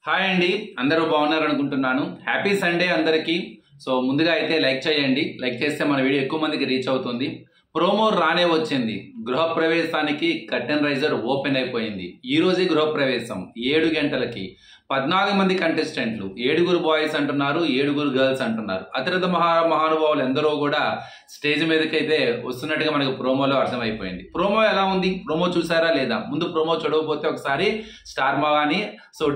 Hi అండి, అందరూ బాగున్నారు అనుకుంటున్నాను. హ్యాపీ సండే అందరికీ. సో ముందుగా అయితే లైక్ చేయండి. లైక్ చేస్తే మన వీడియో ఎక్కువ మందికి రీచ్ అవుతుంది. ప్రోమో రానే వచ్చింది. గృహప్రవేశానికి కర్టెన్ రైజర్ ఓపెన్ అయిపోయింది. ఈ రోజే గృహప్రవేశం 7 గంటలకి 14 మంది కంటెస్టెంట్లు, 7 బాయ్స్ అంటున్నారు, 7 గర్ల్స్ అంటున్నారు. అతిరథ మహానుభావులు ఎందరో కూడా స్టేజ్ మీదకి అయితే వస్తున్నట్టుగా మనకు ప్రోమోలో అర్థమైపోయింది. ప్రోమో ఎలా ఉంది? ప్రోమో చూసారా లేదా? ముందు ప్రోమో చూడకపోతే ఒకసారి స్టార్ మా కానీ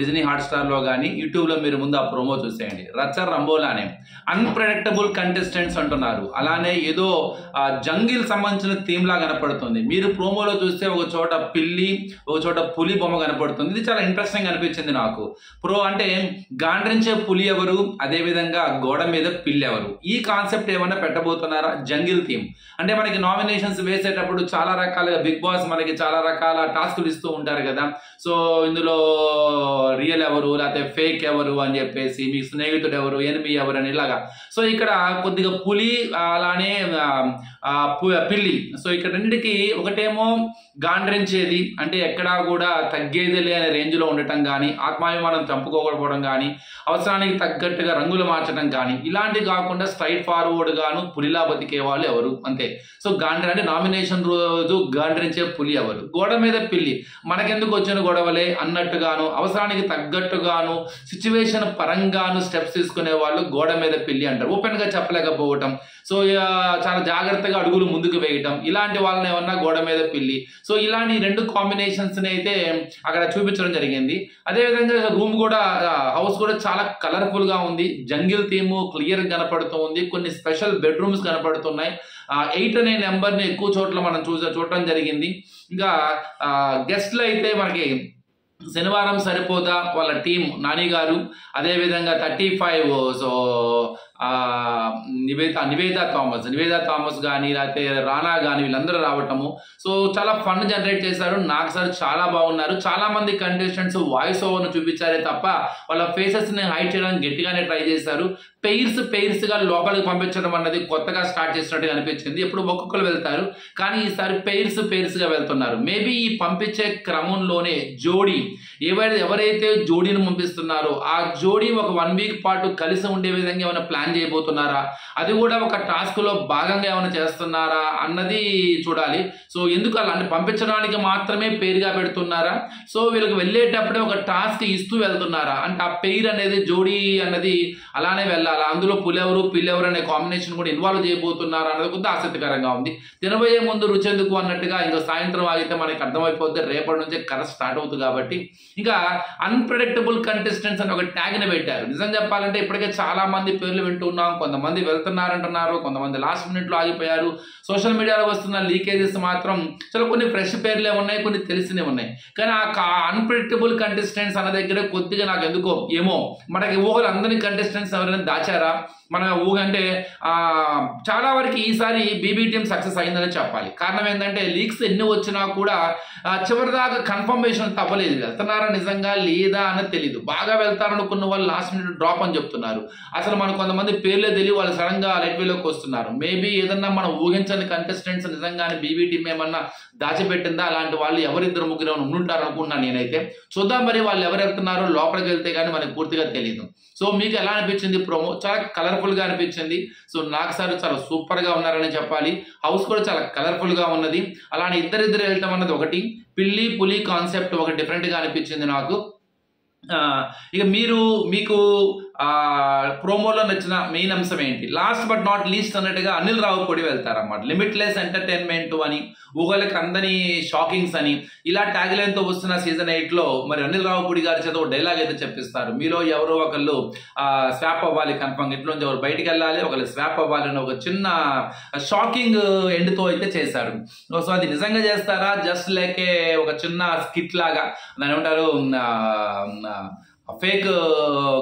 డిజ్నీ హాట్స్టార్ లో కానీ యూట్యూబ్ లో మీరు ముందు ఆ ప్రోమో చూసేయండి. రచ్చ రంబోలానే అన్ప్రెడిక్టబుల్ కంటెస్టెంట్స్ అంటున్నారు. అలానే ఏదో జంగిల్ సంబంధించిన థీమ్ లా కనపడుతుంది. మీరు ప్రోమోలో చూస్తే ఒక చోట పిల్లి, ఒక చోట పులి బొమ్మ కనపడుతుంది. ఇది చాలా ఇంట్రెస్టింగ్ అనిపించింది నాకు. అంటే గాండ్రించే పులి ఎవరు, అదే విధంగా గోడ మీద పిల్లి ఎవరు, ఈ కాన్సెప్ట్ ఏమన్నా పెట్టబోతున్నారా? జంగిల్ థీమ్ అంటే మనకి నామినేషన్స్ వేసేటప్పుడు చాలా రకాలుగా బిగ్ బాస్ మనకి చాలా రకాల టాస్కులు ఇస్తూ ఉంటారు కదా. సో ఇందులో రియల్ ఎవరు లేకపోతే ఫేక్ ఎవరు అని చెప్పేసి, మీ స్నేహితుడు ఎవరు, ఎనిమి ఎవరు అని ఇలాగా. సో ఇక్కడ కొద్దిగా పులి అలానే పిల్లి. సో ఇక్కడ రెండింటికి ఒకటేమో గాండ్రించేది, అంటే ఎక్కడా కూడా తగ్గేదిలే అనే రేంజ్ లో ఉండటం కానీ, ఆత్మాభిమానం చంపుకోకపోవడం కానీ, అవసరానికి తగ్గట్టుగా రంగులు మార్చడం కానీ, ఇలాంటివి కాకుండా స్ట్రైట్ ఫార్వర్డ్ గాను పులిలా బతికే వాళ్ళు ఎవరు అంతే. సో అంటే నామినేషన్ రోజు గాండ్రించే పులి ఎవరు, గోడ మీద పిల్లి మనకెందుకు వచ్చిన గొడవలే అన్నట్టుగాను, అవసరానికి తగ్గట్టుగాను, సిచ్యువేషన్ పరంగాను స్టెప్స్ తీసుకునే వాళ్ళు గోడ మీద పిల్లి అంటారు. ఓపెన్ గా చెప్పలేకపోవటం, సో చాలా జాగ్రత్తగా అడుగులు ముందుకు వేయటం, ఇలాంటి వాళ్ళని ఏమన్నా గోడ మీద పిల్లి. సో ఇలాంటి 2 కాంబినేషన్స్ అయితే అక్కడ చూపించడం జరిగింది. అదేవిధంగా రూమ్ కూడా, హౌస్ కూడా చాలా కలర్ఫుల్ గా ఉంది. జంగిల్ థీమ్ క్లియర్ కనపడుతూ ఉంది. కొన్ని స్పెషల్ బెడ్రూమ్స్ కనపడుతున్నాయి. 8 అనే నెంబర్ని ఎక్కువ చోట్ల మనం చూడటం జరిగింది. ఇంకా గెస్ట్లు అయితే మనకి శనివారం సరిపోదా వాళ్ళ టీం నాని గారు, అదేవిధంగా 35 సో నివేదా థామస్ కానీ లేకపోతే రానా కానీ వీళ్ళందరూ రావటము. సో చాలా ఫన్ జనరేట్ చేశారు. నాకు సార్ చాలా బాగున్నారు. చాలా మంది కంటెస్టెంట్స్ వాయిస్ ఓవర్ను చూపించారే తప్ప వాళ్ళ ఫేసెస్ ని హైడ్ చేయడానికి గట్టిగానే ట్రై చేశారు. పెయిర్స్ గా లోపలికి పంపించడం అన్నది కొత్తగా స్టార్ట్ చేసినట్టుగా అనిపించింది. ఎప్పుడు ఒక్కొక్కరు వెళ్తారు, కానీ ఈసారి పెయిర్స్ గా వెళ్తున్నారు. మేబీ ఈ పంపించే క్రమంలోనే జోడీ ఎవరైతే జోడీని పంపిస్తున్నారో ఆ జోడీ ఒక 1 వీక్ పాటు కలిసి ఉండే విధంగా ఏమైనా ప్లాన్ చేయబోతున్నారా, అది కూడా ఒక టాస్క్ లో భాగంగా ఏమైనా చేస్తున్నారా అన్నది చూడాలి. సో ఎందుకు అలా అంటే పంపించడానికి మాత్రమే పేరుగా పెడుతున్నారా, సో వీళ్ళకి వెళ్ళేటప్పుడే ఒక టాస్క్ ఇస్తూ వెళ్తున్నారా అంటే ఆ పెయిర్ అనేది జోడీ అన్నది అలానే వెళ్ళాలి. అందులో పులెవరు పిల్లెవరు అనే కాంబినేషన్ కూడా ఇన్వాల్వ్ చేయబోతున్నారా అన్నది కొంత ఆసక్తికరంగా ఉంది. తినబోయే ముందు రుచెందుకు అన్నట్టుగా ఇంకా సాయంత్రం ఆగితే మనకి అర్థమైపోద్ది. రేపటి నుంచే కథ స్టార్ట్ అవుతుంది కాబట్టి ఇంకా అన్ప్రెడిక్టబుల్ కంటెస్టెంట్స్ అని ఒక ట్యాగ్ ని పెట్టారు. నిజం చెప్పాలంటే ఇప్పటికే చాలా మంది పేర్లు వింటున్నాం. కొంతమంది వెళ్తున్నారంటున్నారు, కొంతమంది లాస్ట్ మినిట్ లో ఆగిపోయారు. సోషల్ మీడియాలో వస్తున్న లీకేజెస్ మాత్రం చాలా కొన్ని ఫ్రెష్ పేర్లే ఉన్నాయి, కొన్ని తెలిసినవి ఉన్నాయి. కానీ ఆ అన్ప్రెడిక్టబుల్ కంటెస్టెంట్స్ అన్న దగ్గర కొద్దిగా నాకు ఎందుకో ఏమో మనకి ఊహలు అందరి కంటెస్టెంట్స్ ఎవరైనా దాచారా మన ఊహ అంటే చాలా వరకు ఈసారి బీబీ టీం సక్సెస్ అయిందని చెప్పాలి. కారణం ఏంటంటే లీక్స్ ఎన్ని వచ్చినా కూడా చివరిదాకా కన్ఫర్మేషన్ అవ్వలేదు. వెళ్తున్నారా నిజంగా లేదా అన్నది తెలియదు. బాగా వెళ్తారనుకున్న వాళ్ళు లాస్ట్ మినిట్ డ్రాప్ అని చెప్తున్నారు. అసలు మనకు కొంతమంది పేర్లే తెలియ వాళ్ళు సడన్ గా లైట్ వేలోకి వస్తున్నారు. మేబీ ఏదన్నా మనం ఊహించని కంటెస్టెంట్స్ నిజంగానే బీబీ టీం ఏమన్నా దాచిపెట్టిందా, అలాంటి వాళ్ళు 2-3 ఉండుంటారు అనుకున్నాను నేనైతే. చూద్దాం మరి వాళ్ళు ఎవరు వెళ్తున్నారో, లోపలికి వెళ్తే కానీ మనకు పూర్తిగా తెలియదు. సో మీకు ఎలా అనిపించింది ప్రోమో? చాలా కలర్ఫుల్ గా అనిపించింది. సో నాకు సార్ చాలా సూపర్ గా ఉన్నారని చెప్పాలి. హౌస్ కూడా చాలా కలర్ఫుల్ గా ఉన్నది. అలానే ఇద్దరు వెళ్ళటం అన్నది ఒకటి, పిల్లి పులి కాన్సెప్ట్ ఒక డిఫరెంట్ గా అనిపించింది నాకు. ఇక మీకు ప్రోమోలో నచ్చిన మెయిన్ అంశం ఏంటి? లాస్ట్ బట్ నాట్ లీస్ట్ అన్నట్టుగా అనిల్ రావిపూడి వెళ్తారన్నమాట. లిమిట్లెస్ ఎంటర్టైన్మెంట్ అని, ఊహలకి అందని షాకింగ్స్ అని ఇలా ట్యాగ్ లైన్ తో వస్తున్న సీజన్ 8 లో మరి అనిల్ రావిపూడి గారి చేత ఒక డైలాగ్ అయితే చెప్పిస్తారు. మీలో ఎవరో ఒకళ్ళు స్వాప్ అవ్వాలి, కన్ఫర్మ్ ఇంట్లోంచి ఎవరు బయటికి వెళ్ళాలి, ఒకళ్ళు స్వాప్ అవ్వాలి అని ఒక చిన్న షాకింగ్ ఎండ్ తో అయితే చేశారు. సో అది నిజంగా చేస్తారా, జస్ట్ లైక్ ఒక చిన్న స్కిట్ లాగా దాని ఏమంటారు ఫేక్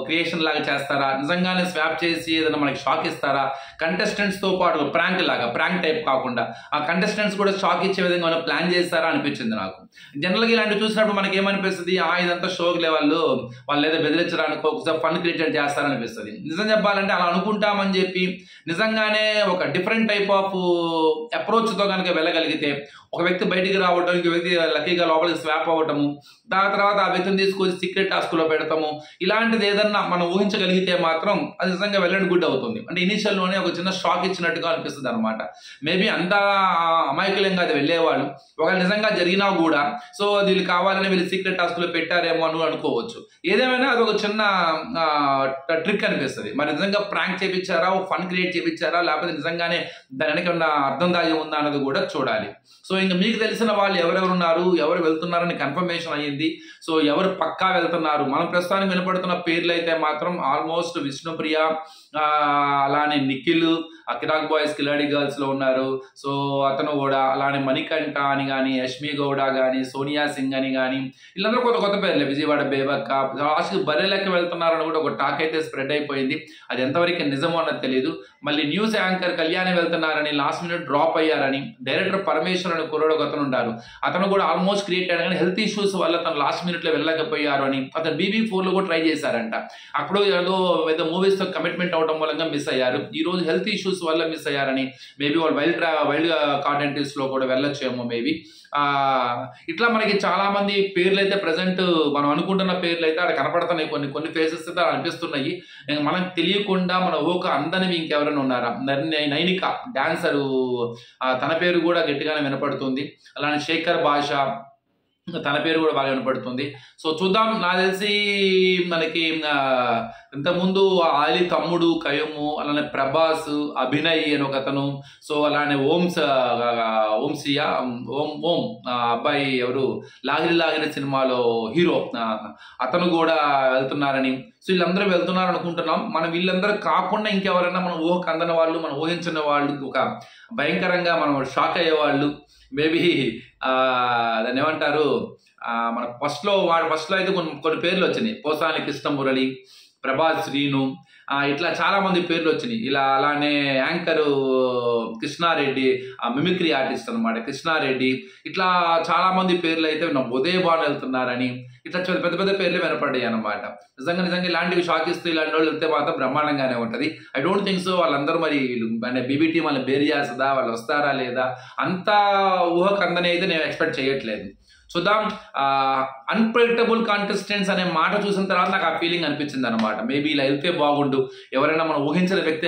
క్రియేషన్ లాగా చేస్తారా, నిజంగానే స్వాప్ చేసి ఏదైనా మనకి షాక్ ఇస్తారా, కంటెస్టెంట్స్ తో పాటు ప్రాంక్ టైప్ కాకుండా ఆ కంటెస్టెంట్స్ కూడా షాక్ ఇచ్చే విధంగా మనం ప్లాన్ చేస్తారా అనిపించింది నాకు. జనరల్గా ఇలాంటివి చూసినప్పుడు మనకి ఏమనిపిస్తుంది, ఇదంతా షోక్ వాళ్ళు ఏదో బెదిరించడానికి ఒకసారి ఫన్ క్రియేట్ చేస్తారనిపిస్తుంది. నిజం చెప్పాలంటే అలా అనుకుంటామని చెప్పి నిజంగానే ఒక డిఫరెంట్ టైప్ ఆఫ్ అప్రోచ్ తో కనుక వెళ్ళగలిగితే ఒక వ్యక్తి బయటికి రావడం, ఇంకో వ్యక్తి లక్కీగా లోపలికి స్వాప్ అవ్వటము, దాని తర్వాత ఆ వ్యక్తిని తీసుకొచ్చి సీక్రెట్ టాస్క్ లో పెడతాం, పెడతాము, ఇలాంటిది ఏదన్నా మనం ఊహించగలిగితే మాత్రం అది నిజంగా వెల్ అండ్ గుడ్ అవుతుంది. అంటే ఇనిషియల్లోనే ఒక చిన్న షాక్ ఇచ్చినట్టుగా అనిపిస్తుంది అనమాట. మేబీ అంతా అమాయకులంగా అది వెళ్ళేవాళ్ళు, ఒకవేళ నిజంగా జరిగినా కూడా సో వీళ్ళు కావాలని వీళ్ళు సీక్రెట్ టాస్క్లో పెట్టారేమో అని అనుకోవచ్చు. ఏదేమైనా అది ఒక చిన్న ట్రిక్ అనిపిస్తుంది. మరి నిజంగా ప్రాంక్ చేయించారా, ఫన్ క్రియేట్ చేయించారా, లేకపోతే నిజంగానే దాని వెనక ఉన్న అర్థం దాగి ఉందా అన్నది కూడా చూడాలి. సో ఇంకా మీకు తెలిసిన వాళ్ళు ఎవరెవరు ఉన్నారు, ఎవరు వెళ్తున్నారని కన్ఫర్మేషన్ అయ్యింది. సో ఎవరు పక్కా వెళ్తున్నారు, మనం ప్రస్తుతానికి వినపడుతున్న పేర్లు అయితే మాత్రం ఆల్మోస్ట్ విష్ణుప్రియ, అలానే నిఖిల్, కిరాక్ బాయ్స్ కిలాడి గర్ల్స్ లో ఉన్నారు. సో అతను కూడా, అలానే మణికంఠ అని కానీ, యష్మి గౌడ కానీ, సోనియా సింగ్ అని కానీ, వీళ్ళందరూ కొత్త కొత్త పేర్లే. విజయవాడ బేబక్క, లాస్ట్ బర్రెలెక్క వెళ్తున్నారని కూడా ఒక టాక్ అయితే స్ప్రెడ్ అయిపోయింది. అది ఎంతవరకు నిజమో అన్నది తెలియదు. మళ్ళీ న్యూస్ యాంకర్ కళ్యాణి వెళ్తున్నారని లాస్ట్ మినిట్ డ్రాప్ అయ్యారని, డైరెక్టర్ పరమేశ్వర్ అని కుర్రోడు ఒక అతను ఉంటారు, అతను కూడా ఆల్మోస్ట్ క్రియేట్ అయ్యాడు కానీ హెల్త్ ఇష్యూస్ వల్ల తను లాస్ట్ మినిట్ లో వెళ్ళకపోయారు అని, అతను BB4 లో కూడా ట్రై చేశారంట. అప్పుడు ఏదో మూవీస్ తో కమిట్మెంట్ అవడం మూలంగా మిస్ అయ్యారు. ఈ రోజు హెల్త్ ఇష్యూస్ వల్ల మిస్ అయ్యారని, మేబీ వాళ్ళు వైల్డ్ కాంటెంట్స్ లో కూడా వెళ్ళొచ్చేమో మేబీ. ఇట్లా మనకి చాలా మంది పేర్లు అయితే ప్రజెంట్ మనం అనుకుంటున్న పేర్లు అయితే అక్కడ కనపడుతున్నాయి. కొన్ని ఫేసెస్ అయితే అనిపిస్తున్నాయి. మనకు తెలియకుండా మన ఊహకు అందనివి ఇంకెవరైనా ఉన్నారా? నైనిక డాన్సరు, తన పేరు కూడా గట్టిగానే వినపడుతుంది. అలానే శేఖర్ భాష, తన పేరు కూడా బాగా వినపడుతుంది. సో చూద్దాం. నాకు తెలిసి మనకి ఇంతకుముందు ఆలి తమ్ముడు కయము, అలానే ప్రభాస్, అభినయ్ అని ఒక అతను, సో అలానే ఓంసియా ఓం అబ్బాయి ఎవరు లాగిరి సినిమాలో హీరో, అతను కూడా వెళ్తున్నారని. సో వీళ్ళందరూ వెళ్తున్నారు అనుకుంటున్నాం. మనం వీళ్ళందరూ కాకుండా ఇంకెవరైనా మనం ఊహకు అందని వాళ్ళు, మనం ఊహించిన వాళ్ళు, ఒక భయంకరంగా మనం షాక్ అయ్యేవాళ్ళు మేబీ దాన్ని ఏమంటారు, మన ఫస్ట్లో అయితే కొన్ని పేర్లు వచ్చినాయి. పోసాని కృష్ణమురళి, ప్రభాస్ శ్రీను, ఇట్లా చాలా మంది పేర్లు వచ్చినాయి. అలానే యాంకరు కృష్ణారెడ్డి, మిమిక్రీ ఆర్టిస్ట్ అనమాట కృష్ణారెడ్డి, ఇట్లా చాలా మంది పేర్లు అయితే ఉదయభాను వెళ్తున్నారని, ఇట్లా పెద్ద పెద్ద పేర్లు వినపడ్డాయి అనమాట. నిజంగా ఇలాంటివి షాక్ ఇస్తూ ఇలాంటి వాళ్ళు వెళ్తే మాత్రం బ్రహ్మాండంగానే ఉంటుంది. ఐ డోంట్ థింక్ సో వాళ్ళందరూ మరి BBT వాళ్ళని బేర్ చేస్తుందా, వాళ్ళు వస్తారా లేదా, అంత ఊహకు అందని అయితే నేను ఎక్స్పెక్ట్ చేయట్లేదు. చూద్దాం. అన్ప్రెడిక్టబుల్ కాంటెస్టెంట్స్ అనే మాట చూసిన తర్వాత నాకు ఆ ఫీలింగ్ అనిపించింది అనమాట. మేబీ ఇలా వెళ్తే బాగుండు, ఎవరైనా మనం ఊహించిన వ్యక్తి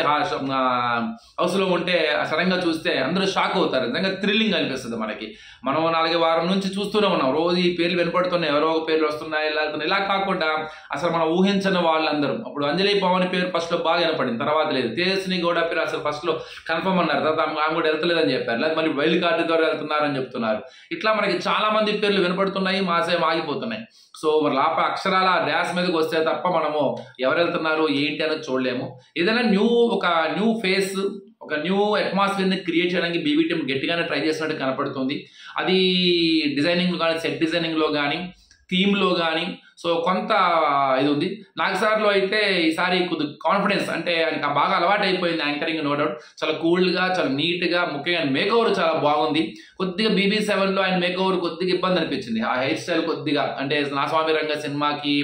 హౌస్లో ఉంటే సడన్ గా చూస్తే అందరూ షాక్ అవుతారు. నిజంగా థ్రిల్లింగ్ అనిపిస్తుంది మనకి. మనం 4 వారం నుంచి చూస్తూనే ఉన్నాం, రోజు ఈ పేర్లు వినపడుతున్నాయి, ఎవరో ఒక పేర్లు వస్తున్నాయి, ఇలా కాకుండా అసలు మనం ఊహించిన వాళ్ళందరూ, అప్పుడు అంజలి పవన్ పేరు ఫస్ట్ లో బాగా వినపడింది, తర్వాత లేదు. తేజస్విని గౌడ పేరు అసలు ఫస్ట్ లో కన్ఫర్మ్ అన్నారు, తర్వాత ఆమె కూడా వెళ్తలేదని చెప్పారు, లేదా మళ్ళీ వైల్డ్ కార్డు ద్వారా వెళ్తున్నారని చెప్తున్నారు. ఇట్లా మనకి చాలా మంది పేర్లు వినపడుతున్నాయి, మాసేం ఆగిపోతున్నాయి. సో మరి అక్షరాల ర్యాస్ మీదకి వస్తే తప్ప మనము ఎవరు వెళ్తున్నారు ఏంటి అనేది చూడలేము. ఏదైనా ఒక న్యూ ఫేస్, ఒక న్యూ అట్మాస్ఫియర్ ని క్రియేట్ చేయడానికి BB టీం గట్టిగానే ట్రై చేసినట్టు కనపడుతుంది. అది డిజైనింగ్ కానీ, సెట్ డిజైనింగ్ లో కానీ, థీమ్ లో కానీ, సో కొంత ఇది ఉంది. నాగసార్లో అయితే ఈసారి కొద్ది కాన్ఫిడెన్స్, అంటే ఆయనకు బాగా అలవాటు అయిపోయింది యాంకరింగ్, నో డౌట్. చాలా కూల్గా, చాలా నీట్గా, ముఖ్యంగా మేక్ ఓవర్ చాలా బాగుంది. కొద్దిగా BB7లో ఆయన మేక్ ఓవర్ కొద్దిగా ఇబ్బంది అనిపించింది. ఆ హెయిర్ స్టైల్ కొద్దిగా, అంటే నా స్వామి రంగ సినిమాకి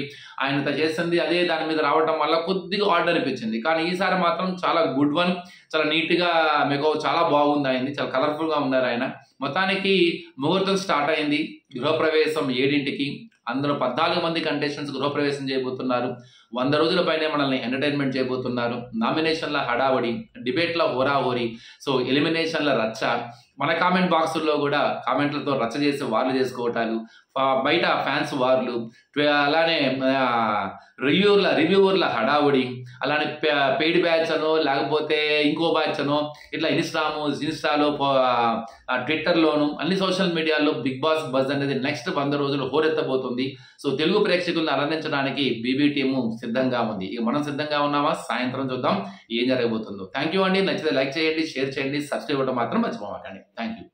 ఆయన చేసింది అదే దాని మీద రావడం వల్ల కొద్దిగా ఆర్డర్ అనిపించింది. కానీ ఈసారి మాత్రం చాలా గుడ్ వన్, చాలా నీట్గా మేక్ ఓవర్ చాలా బాగుంది ఆయనది, చాలా కలర్ఫుల్గా ఉన్నారు ఆయన. మొత్తానికి ముహూర్తం స్టార్ట్ అయింది. గృహప్రవేశం 7ంటికి. అందులో 14 మంది కంటెస్టెంట్స్ గృహప్రవేశం చేయబోతున్నారు. 100 రోజుల పైనే మనల్ని ఎంటర్టైన్మెంట్ చేయబోతున్నారు. నామినేషన్ల హడావడి, డిబేట్ల హోరాహోరీ, సో ఎలిమినేషన్ల రచ్చ, మన కామెంట్ బాక్సుల్లో కూడా కామెంట్లతో రచ్చ చేసి వార్లు చేసుకోవటాలు, బయట ఫ్యాన్స్ వార్లు, అలానే రివ్యూవర్ల హడావుడి, అలానే పెయిడ్ బ్యాచ్ అనో లేకపోతే ఇంకో బ్యాచ్ అనో, ఇట్లా ఇన్స్టాలో, ట్విట్టర్లోను, అన్ని సోషల్ మీడియాలో బిగ్ బాస్ బజ్ అనేది నెక్స్ట్ 100 రోజులు హోరెత్తబోతుంది. సో తెలుగు ప్రేక్షకులను అలందించడానికి BB టీము సిద్ధంగా ఉంది. ఇక మనం సిద్ధంగా ఉన్నామా? సాయంత్రం చూద్దాం ఏం జరగబోతుందో. థ్యాంక్ యూ అండి. నచ్చితే లైక్ చేయండి, షేర్ చేయండి, సబ్స్క్రైబ్ అవ్వడం మాత్రం మర్చిపోమాకండి. Thank you.